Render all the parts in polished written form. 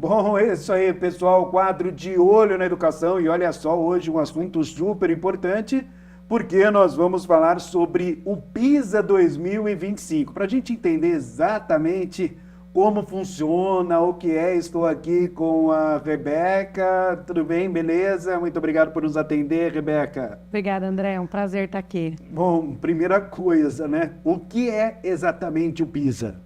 Bom, é isso aí, pessoal. Quadro de Olho na Educação. E olha só, hoje um assunto super importante, porque nós vamos falar sobre o PISA 2025. Para a gente entender exatamente como funciona, o que é, estou aqui com a Rebeca. Tudo bem? Beleza? Muito obrigado por nos atender, Rebeca. Obrigada, André. É um prazer estar aqui. Bom, primeira coisa, né? O que é exatamente o PISA?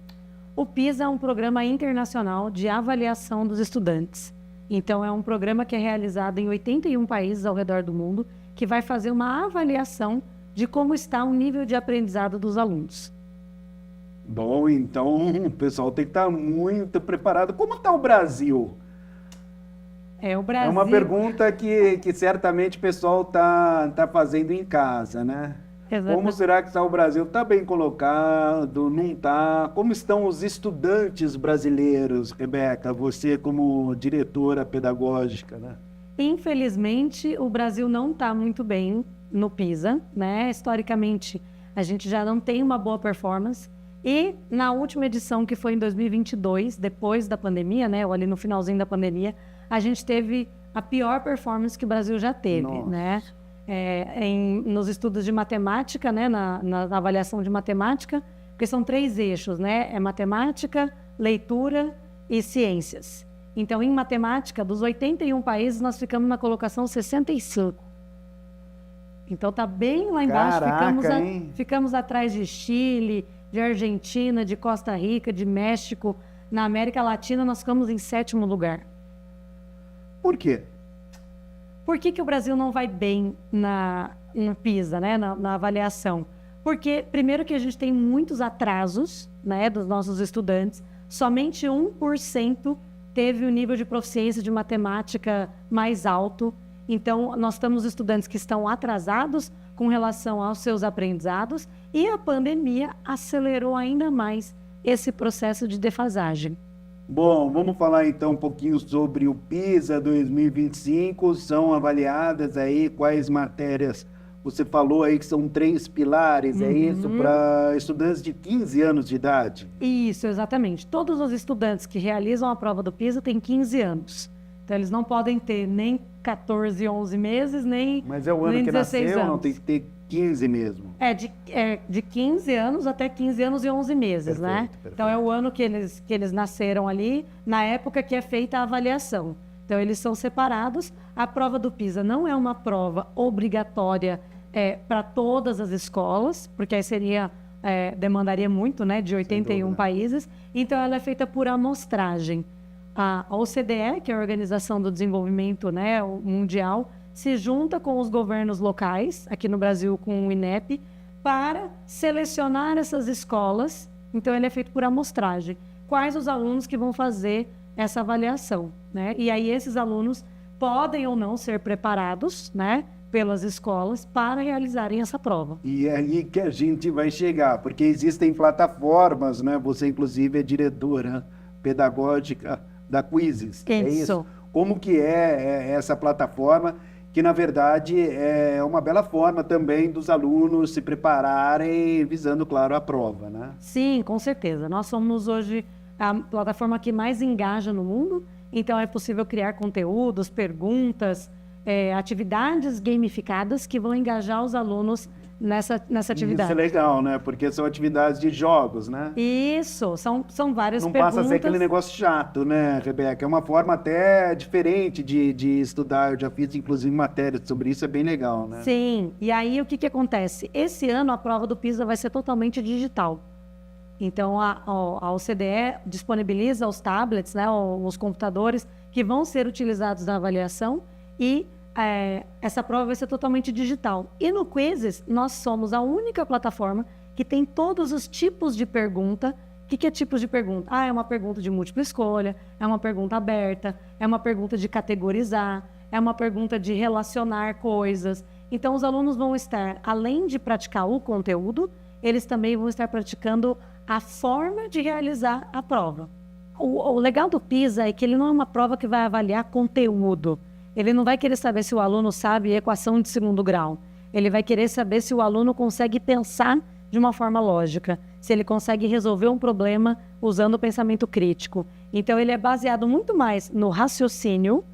O PISA é um programa internacional de avaliação dos estudantes. Então, é um programa que é realizado em 81 países ao redor do mundo, que vai fazer uma avaliação de como está o nível de aprendizado dos alunos. Bom, então o pessoal tem que estar muito preparado. Como está o Brasil? O É uma Brasil... pergunta que certamente o pessoal tá fazendo em casa, né? Como será que está o Brasil? Está bem colocado? Não está? Como estão os estudantes brasileiros, Rebeca? Você como diretora pedagógica, né? Infelizmente, o Brasil não está muito bem no PISA, né? Historicamente, a gente já não tem uma boa performance. E na última edição, que foi em 2022, depois da pandemia, né? Ou ali no finalzinho da pandemia, a gente teve a pior performance que o Brasil já teve, Nossa. né? Nos estudos de matemática, né? Na avaliação de matemática, porque são 3 eixos, né? É matemática, leitura e ciências. Então, em matemática, dos 81 países, nós ficamos na colocação 65. Então, tá bem lá embaixo. Caraca, Ficamos atrás de Chile, de Argentina, de Costa Rica, de México. Na América Latina, nós ficamos em 7º lugar. Por quê? Por que o Brasil não vai bem no PISA, né? na avaliação? Porque, primeiro, que a gente tem muitos atrasos, né, dos nossos estudantes. Somente 1% teve o nível de proficiência de matemática mais alto. Então, nós temos estudantes que estão atrasados com relação aos seus aprendizados, e a pandemia acelerou ainda mais esse processo de defasagem. Bom, vamos falar então um pouquinho sobre o PISA 2025. São avaliadas aí quais matérias? Você falou aí que são 3 pilares, é isso? Para estudantes de 15 anos de idade? Isso, exatamente. Todos os estudantes que realizam a prova do PISA têm 15 anos. Então, eles não podem ter nem 14, 11 meses, nem 16 anos. Mas é o ano que nasceu, não tem que ter 15 mesmo? De 15 anos até 15 anos e 11 meses, Perfeito, né? perfeito. Então, é o ano que eles nasceram ali, na época que é feita a avaliação. Então, eles são separados. A prova do PISA não é uma prova obrigatória para todas as escolas, porque aí demandaria muito, né, de 81 países. Então, ela é feita por amostragem. A OCDE, que é a Organização do Desenvolvimento, né, Mundial, se junta com os governos locais, aqui no Brasil com o INEP, para selecionar essas escolas. Então, ele é feito por amostragem. Quais os alunos que vão fazer essa avaliação, né? E aí, esses alunos podem ou não ser preparados, né, pelas escolas para realizarem essa prova. E é aí que a gente vai chegar, porque existem plataformas, né? Você, inclusive, é diretora pedagógica da Quizzes. Isso. É isso? Como que é essa plataforma, que na verdade é uma bela forma também dos alunos se prepararem visando, claro, a prova, né? Sim, com certeza. Nós somos hoje a plataforma que mais engaja no mundo, então é possível criar conteúdos, perguntas, atividades gamificadas que vão engajar os alunos nessa atividade. Isso é legal, né? Porque são atividades de jogos, né? Isso, são várias Não perguntas. passa a ser aquele negócio chato, né, Rebeca? É uma forma até diferente de estudar. Eu já fiz, inclusive, matérias sobre isso, é bem legal, né? Sim, e aí o que acontece? Esse ano a prova do PISA vai ser totalmente digital. Então, a OCDE disponibiliza os tablets, né, os computadores que vão ser utilizados na avaliação, e essa prova vai ser totalmente digital. E no Quizzes, nós somos a única plataforma que tem todos os tipos de pergunta. O que é tipos de pergunta? É uma pergunta de múltipla escolha, é uma pergunta aberta, é uma pergunta de categorizar, é uma pergunta de relacionar coisas. Então, os alunos vão estar, além de praticar o conteúdo, eles também vão estar praticando a forma de realizar a prova. O legal do PISA é que ele não é uma prova que vai avaliar conteúdo. Ele não vai querer saber se o aluno sabe equação de segundo grau. Ele vai querer saber se o aluno consegue pensar de uma forma lógica, se ele consegue resolver um problema usando o pensamento crítico. Então, ele é baseado muito mais no raciocínio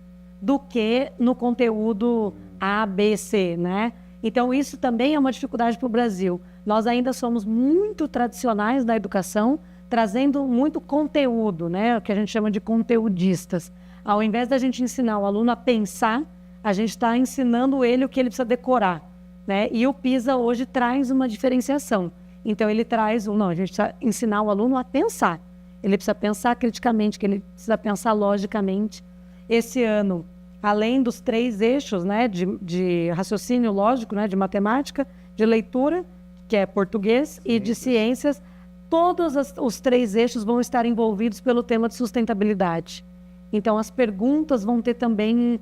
do que no conteúdo A, B, C, né? Então, isso também é uma dificuldade para o Brasil. Nós ainda somos muito tradicionais na educação, trazendo muito conteúdo, né? O que a gente chama de conteudistas. Ao invés da gente ensinar o aluno a pensar, a gente está ensinando ele o que ele precisa decorar, né? E o PISA hoje traz uma diferenciação. Então, ele traz... Não, a gente precisa ensinar o aluno a pensar. Ele precisa pensar criticamente, que ele precisa pensar logicamente. Esse ano, além dos 3 eixos, né, de raciocínio lógico, né, de matemática, de leitura, que é português, e de ciências, todos os 3 eixos vão estar envolvidos pelo tema de sustentabilidade. Então, as perguntas vão ter também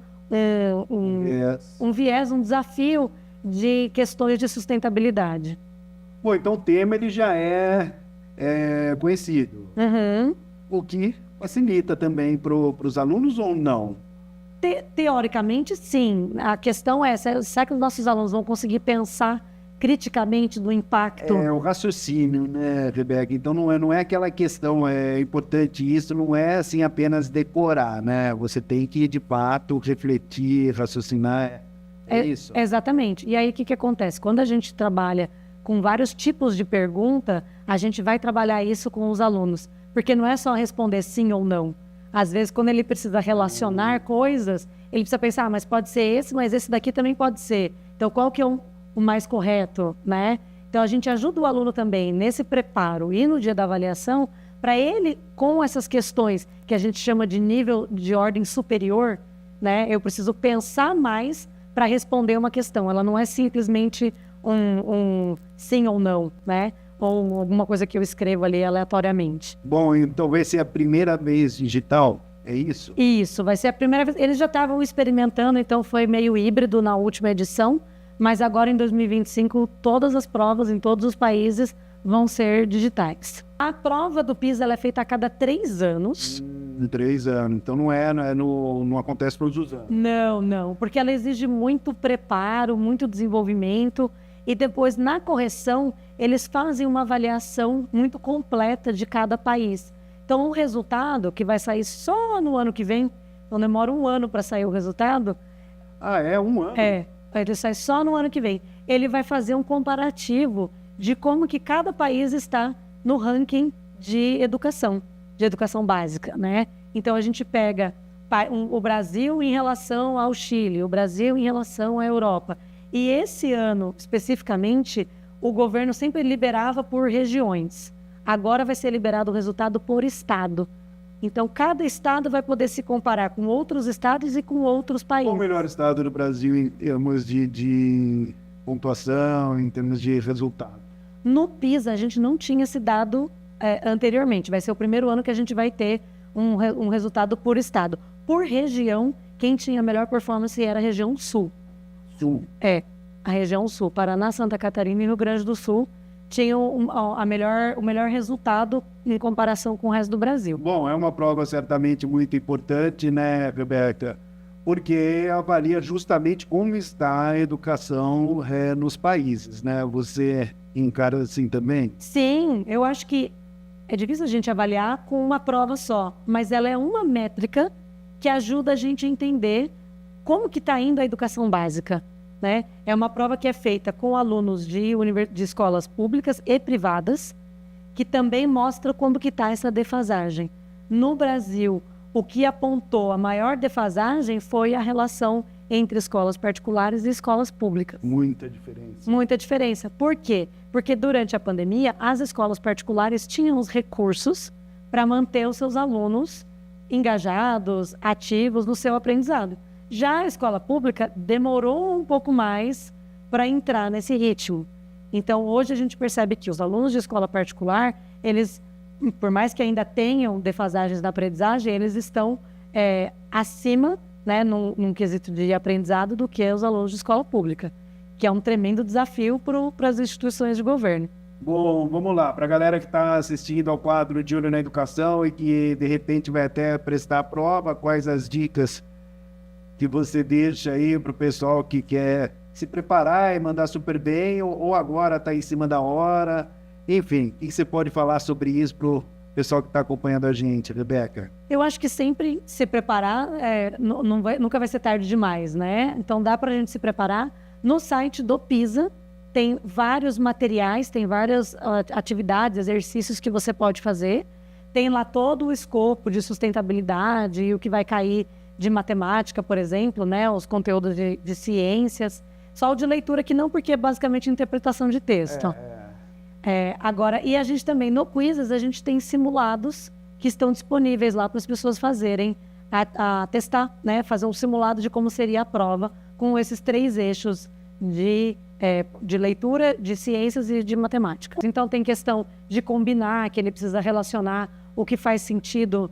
um viés, um desafio de questões de sustentabilidade. Bom, então o tema ele já é conhecido. Uhum. O que facilita também para os alunos ou não? Teoricamente, sim. A questão é, será que os nossos alunos vão conseguir pensar criticamente do impacto? É o raciocínio, né, Rebeca? Então não é aquela questão, é importante isso, não é assim apenas decorar, né? Você tem que, de fato, refletir, raciocinar, é isso? Exatamente. E aí, o que acontece? Quando a gente trabalha com vários tipos de pergunta, a gente vai trabalhar isso com os alunos. Porque não é só responder sim ou não. Às vezes, quando ele precisa relacionar coisas, ele precisa pensar, mas pode ser esse, mas esse daqui também pode ser. Então, qual que é o mais correto, né? Então, a gente ajuda o aluno também nesse preparo e no dia da avaliação, para ele, com essas questões que a gente chama de nível de ordem superior, né? Eu preciso pensar mais para responder uma questão. Ela não é simplesmente um sim ou não, né? Ou alguma coisa que eu escrevo ali aleatoriamente. Bom, então vai ser a primeira vez digital, é isso? Isso, vai ser a primeira vez. Eles já estavam experimentando, então foi meio híbrido na última edição, mas agora em 2025 todas as provas em todos os países vão ser digitais. A prova do PISA ela é feita a cada 3 anos. 3 anos, então não acontece todos os anos. Não, porque ela exige muito preparo, muito desenvolvimento. E depois, na correção, eles fazem uma avaliação muito completa de cada país. Então, o resultado, que vai sair só no ano que vem, então demora 1 ano para sair o resultado. Ah, é 1 ano? Ele sai só no ano que vem. Ele vai fazer um comparativo de como que cada país está no ranking de educação básica, né? Então, a gente pega o Brasil em relação ao Chile, o Brasil em relação à Europa. E esse ano, especificamente, o governo sempre liberava por regiões. Agora vai ser liberado o resultado por estado. Então, cada estado vai poder se comparar com outros estados e com outros países. Qual o melhor estado do Brasil em termos de pontuação, em termos de resultado? No PISA, a gente não tinha esse dado anteriormente. Vai ser o primeiro ano que a gente vai ter um resultado por estado. Por região, quem tinha a melhor performance era a região sul. A região sul, Paraná, Santa Catarina e Rio Grande do Sul tinham o melhor resultado em comparação com o resto do Brasil. Bom, é uma prova certamente muito importante, né, Rebeca? Porque avalia justamente como está a educação nos países, né? Você encara assim também? Sim, eu acho que é difícil a gente avaliar com uma prova só, mas ela é uma métrica que ajuda a gente a entender como que está indo a educação básica, né? É uma prova que é feita com alunos de escolas públicas e privadas, que também mostra como que está essa defasagem. No Brasil, o que apontou a maior defasagem foi a relação entre escolas particulares e escolas públicas. Muita diferença. Muita diferença. Por quê? Porque durante a pandemia, as escolas particulares tinham os recursos para manter os seus alunos engajados, ativos no seu aprendizado. Já a escola pública demorou um pouco mais para entrar nesse ritmo. Então, hoje a gente percebe que os alunos de escola particular, eles, por mais que ainda tenham defasagens na aprendizagem, eles estão acima, né, num quesito de aprendizado do que os alunos de escola pública, que é um tremendo desafio para as instituições de governo. Bom, vamos lá. Para a galera que está assistindo ao quadro De Olho na Educação e que, de repente, vai até prestar a prova, quais as dicas que você deixa aí para o pessoal que quer se preparar e mandar super bem, ou agora está em cima da hora? Enfim, o que você pode falar sobre isso para o pessoal que está acompanhando a gente, Rebeca? Eu acho que sempre se preparar nunca vai ser tarde demais, né? Então dá para a gente se preparar. No site do PISA tem vários materiais, tem várias atividades, exercícios que você pode fazer. Tem lá todo o escopo de sustentabilidade e o que vai cair de matemática, por exemplo, né? Os conteúdos de ciências. Só o de leitura que não, porque é basicamente interpretação de texto. Agora, e a gente também, no Quizzes, a gente tem simulados que estão disponíveis lá para as pessoas fazerem, a testar, né? Fazer um simulado de como seria a prova com esses 3 eixos de leitura, de ciências e de matemática. Então, tem questão de combinar, que ele precisa relacionar o que faz sentido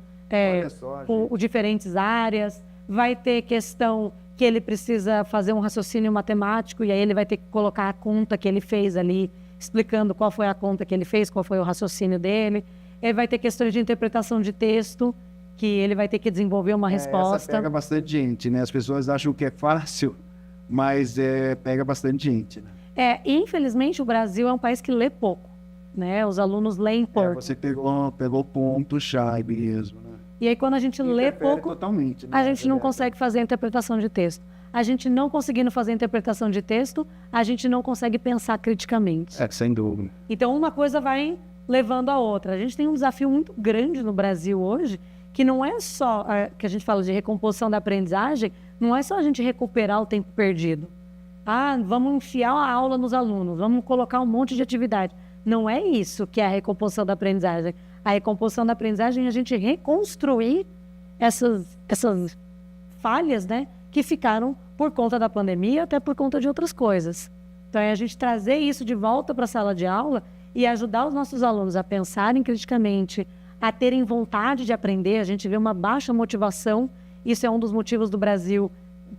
com diferentes áreas. Vai ter questão que ele precisa fazer um raciocínio matemático e aí ele vai ter que colocar a conta que ele fez ali, explicando qual foi a conta que ele fez, qual foi o raciocínio dele. Ele vai ter questões de interpretação de texto, que ele vai ter que desenvolver uma resposta. Essa pega bastante gente, né? As pessoas acham que é fácil, mas pega bastante gente, né? Infelizmente, o Brasil é um país que lê pouco, né? Os alunos leem pouco. Você pegou ponto-chave mesmo, né? E aí, quando a gente lê pouco, totalmente, né? a gente não consegue fazer a interpretação de texto. A gente não conseguindo fazer a interpretação de texto, a gente não consegue pensar criticamente. Sem dúvida. Então, uma coisa vai levando a outra. A gente tem um desafio muito grande no Brasil hoje, que não é só, que a gente fala de recomposição da aprendizagem, não é só a gente recuperar o tempo perdido. Vamos enfiar a aula nos alunos, vamos colocar um monte de atividade. Não é isso que é a recomposição da aprendizagem. A recomposição da aprendizagem é a gente reconstruir essas falhas, né, que ficaram por conta da pandemia, até por conta de outras coisas. Então, é a gente trazer isso de volta para a sala de aula e ajudar os nossos alunos a pensarem criticamente, a terem vontade de aprender. A gente vê uma baixa motivação. Isso é um dos motivos do Brasil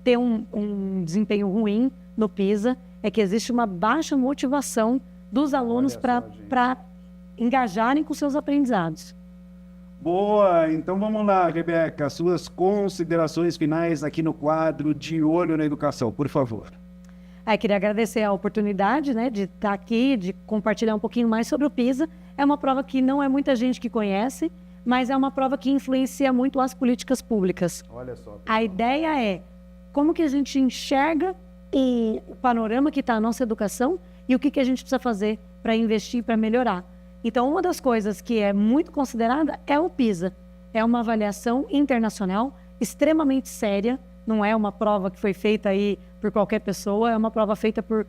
ter um desempenho ruim no PISA, é que existe uma baixa motivação dos alunos para engajarem com seus aprendizados. Boa, então vamos lá, Rebeca, suas considerações finais aqui no quadro De Olho na Educação, por favor. Queria agradecer a oportunidade, né, de estar aqui, de compartilhar um pouquinho mais sobre o PISA. É uma prova que não é muita gente que conhece, mas é uma prova que influencia muito as políticas públicas. Olha só. A ideia é como que a gente enxerga o panorama que está a nossa educação e o que a gente precisa fazer para investir, para melhorar. Então, uma das coisas que é muito considerada é o PISA. É uma avaliação internacional extremamente séria, não é uma prova que foi feita aí por qualquer pessoa, é uma prova feita por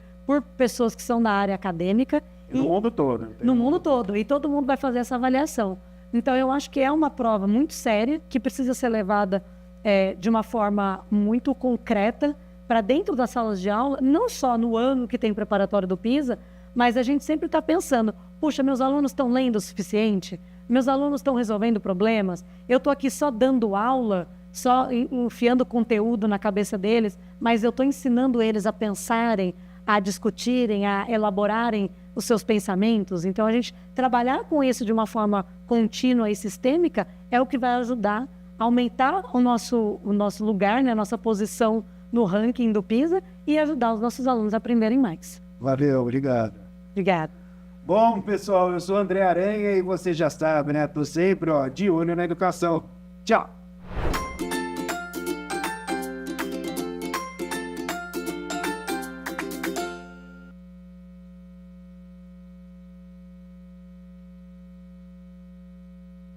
pessoas que são da área acadêmica. No mundo todo. No mundo todo, e todo mundo vai fazer essa avaliação. Então, eu acho que é uma prova muito séria, que precisa ser levada de uma forma muito concreta para dentro das salas de aula, não só no ano que tem preparatório do PISA, mas a gente sempre está pensando, puxa, meus alunos estão lendo o suficiente? Meus alunos estão resolvendo problemas? Eu estou aqui só dando aula, só enfiando conteúdo na cabeça deles, mas eu estou ensinando eles a pensarem, a discutirem, a elaborarem os seus pensamentos. Então, a gente trabalhar com isso de uma forma contínua e sistêmica é o que vai ajudar a aumentar o nosso lugar, né, a nossa posição no ranking do PISA e ajudar os nossos alunos a aprenderem mais. Valeu, obrigado. Obrigada. Bom, pessoal, eu sou André Aranha e você já sabe, né? Tô sempre, de olho na educação. Tchau!